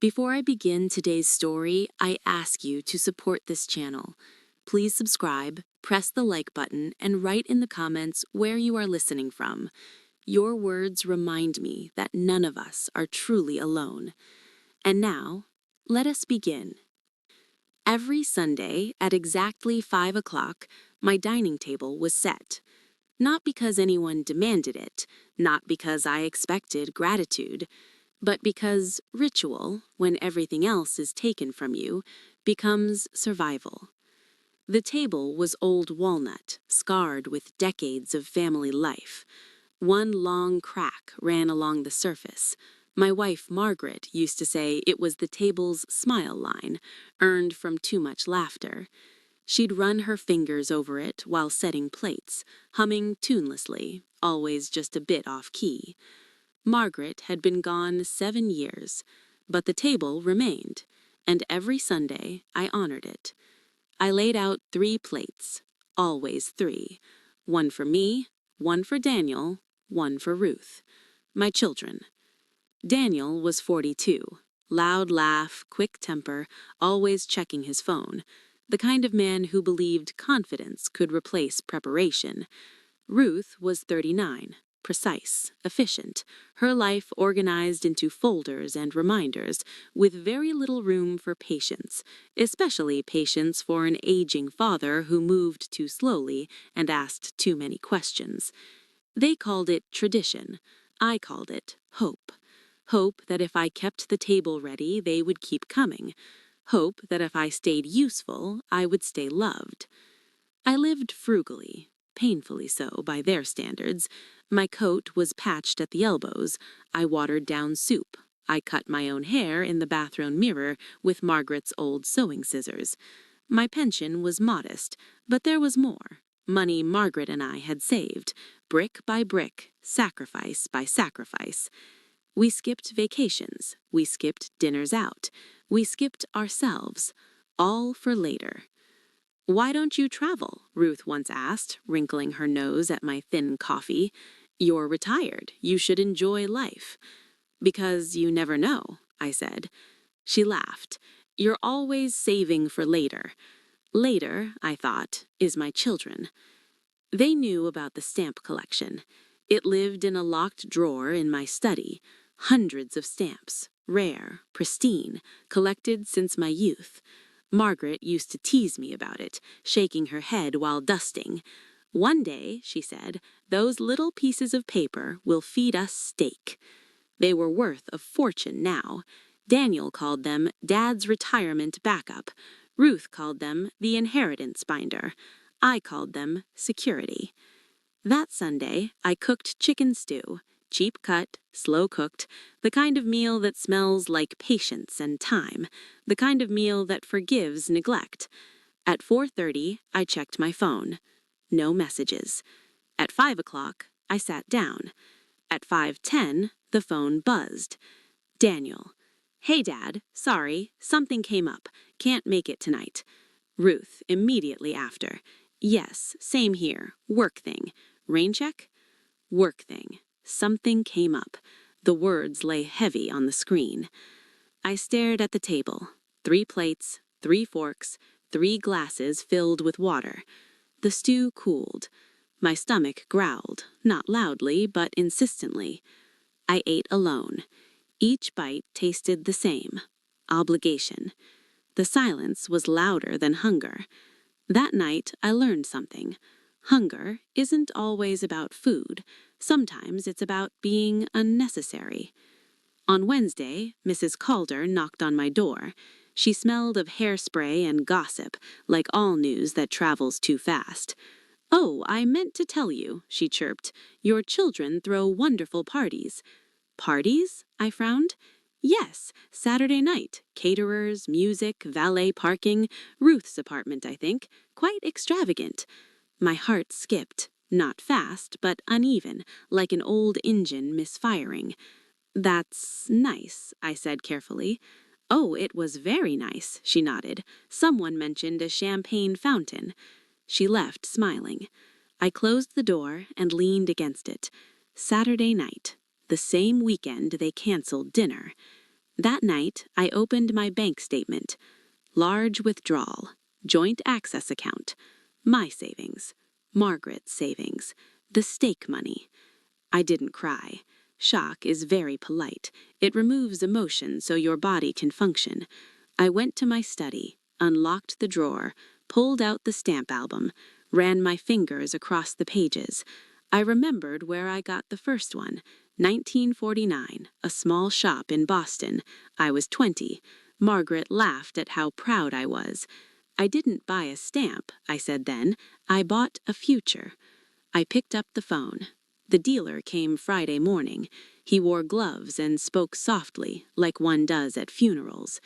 Before I begin today's story, I ask you to support this channel. Please subscribe, press the like button, and write in the comments where you are listening from. Your words remind me that none of us are truly alone. And now, let us begin. Every Sunday at exactly 5 o'clock, my dining table was set. Not because anyone demanded it, not because I expected gratitude, but because ritual, when everything else is taken from you, becomes survival. The table was old walnut, scarred with decades of family life. One long crack ran along the surface. My wife, Margaret, used to say it was the table's smile line, earned from too much laughter. She'd run her fingers over it while setting plates, humming tunelessly, always just a bit off key. Margaret had been gone 7 years, but the table remained, and every Sunday I honored it. I laid out 3 plates, always 3, one for me, one for Daniel, one for Ruth, my children. Daniel was 42, loud laugh, quick temper, always checking his phone, the kind of man who believed confidence could replace preparation. Ruth was 39, precise, efficient, her life organized into folders and reminders, with very little room for patience, especially patience for an aging father who moved too slowly and asked too many questions. They called it tradition. I called it hope. Hope that if I kept the table ready, they would keep coming. Hope that if I stayed useful, I would stay loved. I lived frugally, painfully so by their standards. My coat was patched at the elbows. I watered down soup. I cut my own hair in the bathroom mirror with Margaret's old sewing scissors. My pension was modest, but there was more. Money Margaret and I had saved, brick by brick, sacrifice by sacrifice. We skipped vacations. We skipped dinners out. We skipped ourselves, all for later. "Why don't you travel?" Ruth once asked, wrinkling her nose at my thin coffee. "You're retired. You should enjoy life." "Because you never know," I said. She laughed. "You're always saving for later." Later, I thought, is my children. They knew about the stamp collection. It lived in a locked drawer in my study. Hundreds of stamps, rare, pristine, collected since my youth. Margaret used to tease me about it, shaking her head while dusting. "One day," she said, "those little pieces of paper will feed us steak." They were worth a fortune now. Daniel called them Dad's retirement backup. Ruth called them the inheritance binder. I called them security. That Sunday, I cooked chicken stew. Cheap cut, slow cooked, the kind of meal that smells like patience and time, the kind of meal that forgives neglect. At 4:30, I checked my phone. No messages. At 5 o'clock, I sat down. At 5:10, the phone buzzed. Daniel. "Hey, Dad, sorry, something came up. Can't make it tonight." Ruth, immediately after. "Yes, same here. Work thing. Rain check?" Work thing. Something came up. The words lay heavy on the screen. I stared at the table. 3 plates, 3 forks, 3 glasses filled with water. The stew cooled. My stomach growled, not loudly, but insistently. I ate alone. Each bite tasted the same. Obligation. The silence was louder than hunger. That night, I learned something. Hunger isn't always about food. Sometimes it's about being unnecessary. On Wednesday, Mrs. Calder knocked on my door. She smelled of hairspray and gossip, like all news that travels too fast. "Oh, I meant to tell you," she chirped. "Your children throw wonderful parties." "Parties?" I frowned. "Yes, Saturday night. Caterers, music, valet parking. Ruth's apartment, I think. Quite extravagant." My heart skipped. Not fast, but uneven, like an old engine misfiring. "That's nice," I said carefully. "Oh, it was very nice," she nodded. "Someone mentioned a champagne fountain." She left, smiling. I closed the door and leaned against it. Saturday night. The same weekend they canceled dinner. That night, I opened my bank statement. Large withdrawal, joint access account, my savings, Margaret's savings, the stake money. I didn't cry. Shock is very polite. It removes emotion so your body can function. I went to my study, unlocked the drawer, pulled out the stamp album, ran my fingers across the pages. I remembered where I got the first one, 1949, a small shop in Boston. I was 20. Margaret laughed at how proud I was. I didn't buy a stamp, I said then. I bought a future. I picked up the phone. The dealer came Friday morning. He wore gloves and spoke softly, like one does at funerals.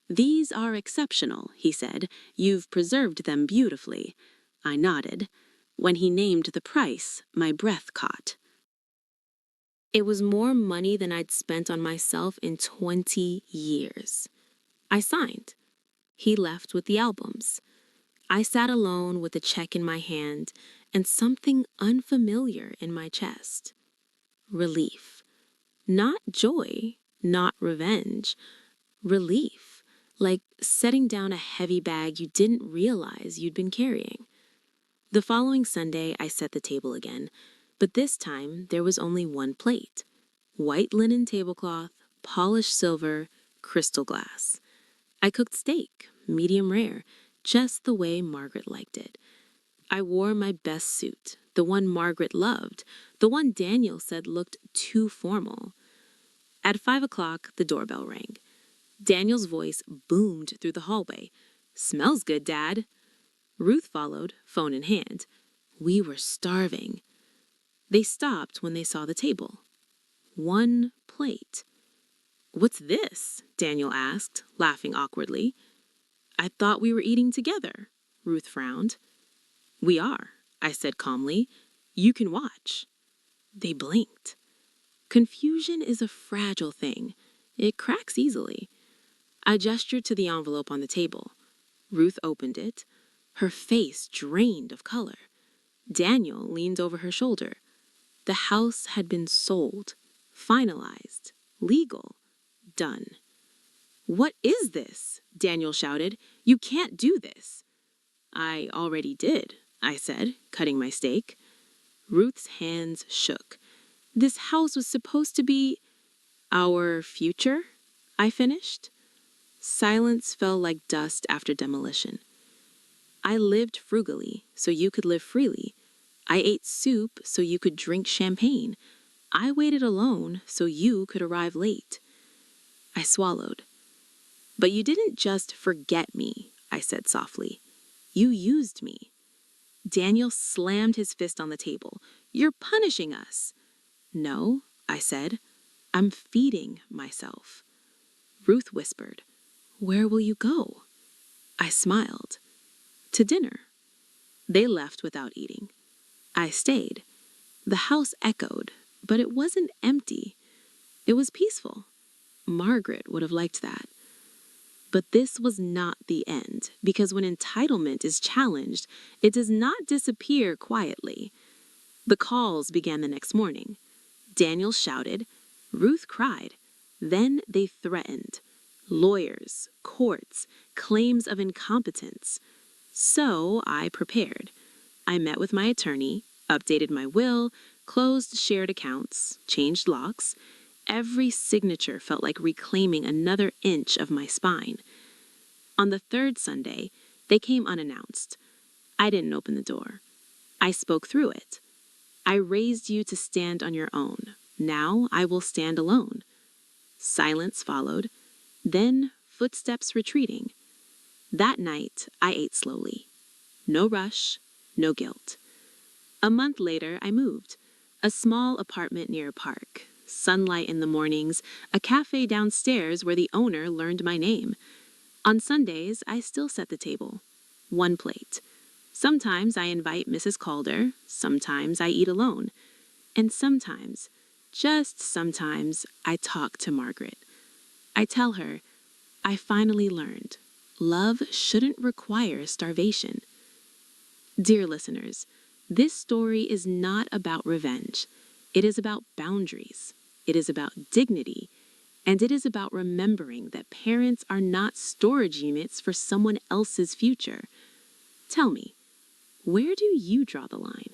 "These are exceptional," he said. "You've preserved them beautifully." I nodded. When he named the price, my breath caught. It was more money than I'd spent on myself in 20 years. I signed. He left with the albums. I sat alone with a check in my hand and something unfamiliar in my chest. Relief. Not joy, not revenge. Relief. Like setting down a heavy bag you didn't realize you'd been carrying. The following Sunday, I set the table again, but this time there was only one plate. White linen tablecloth, polished silver, crystal glass. I cooked steak, medium rare, just the way Margaret liked it. I wore my best suit, the one Margaret loved, the one Daniel said looked too formal. At 5 o'clock, the doorbell rang. Daniel's voice boomed through the hallway. "Smells good, Dad." Ruth followed, phone in hand. We were starving. They stopped when they saw the table. One plate. "What's this?" Daniel asked, laughing awkwardly. "I thought we were eating together." Ruth frowned. "We are," I said calmly. "You can watch." They blinked. Confusion is a fragile thing. It cracks easily. I gestured to the envelope on the table. Ruth opened it. Her face drained of color. Daniel leaned over her shoulder. The house had been sold, finalized, legal, done. "What is this?" Daniel shouted. "You can't do this." "I already did," I said, cutting my steak. Ruth's hands shook. "This house was supposed to be our future," I finished. Silence fell like dust after demolition. "I lived frugally, so you could live freely. I ate soup so you could drink champagne. I waited alone so you could arrive late." I swallowed. "But you didn't just forget me," I said softly. "You used me." Daniel slammed his fist on the table. "You're punishing us." "No," I said. "I'm feeding myself." Ruth whispered, "Where will you go?" I smiled. "To dinner." They left without eating. I stayed. The house echoed, but it wasn't empty. It was peaceful. Margaret would have liked that. But this was not the end, because when entitlement is challenged, it does not disappear quietly. The calls began the next morning. Daniel shouted. Ruth cried. Then they threatened. Lawyers, courts, claims of incompetence. So I prepared. I met with my attorney, updated my will, closed shared accounts, changed locks. Every signature felt like reclaiming another inch of my spine. On the third Sunday, they came unannounced. I didn't open the door. I spoke through it. "I raised you to stand on your own. Now I will stand alone." Silence followed, then footsteps retreating. That night, I ate slowly. No rush, no guilt. A month later, I moved. A small apartment near a park. Sunlight in the mornings, a cafe downstairs where the owner learned my name. On Sundays, I still set the table. One plate. Sometimes I invite Mrs. Calder, sometimes I eat alone. And sometimes, just sometimes, I talk to Margaret. I tell her, I finally learned, love shouldn't require starvation. Dear listeners, this story is not about revenge. It is about boundaries. It is about dignity. And it is about remembering that parents are not storage units for someone else's future. Tell me, where do you draw the line?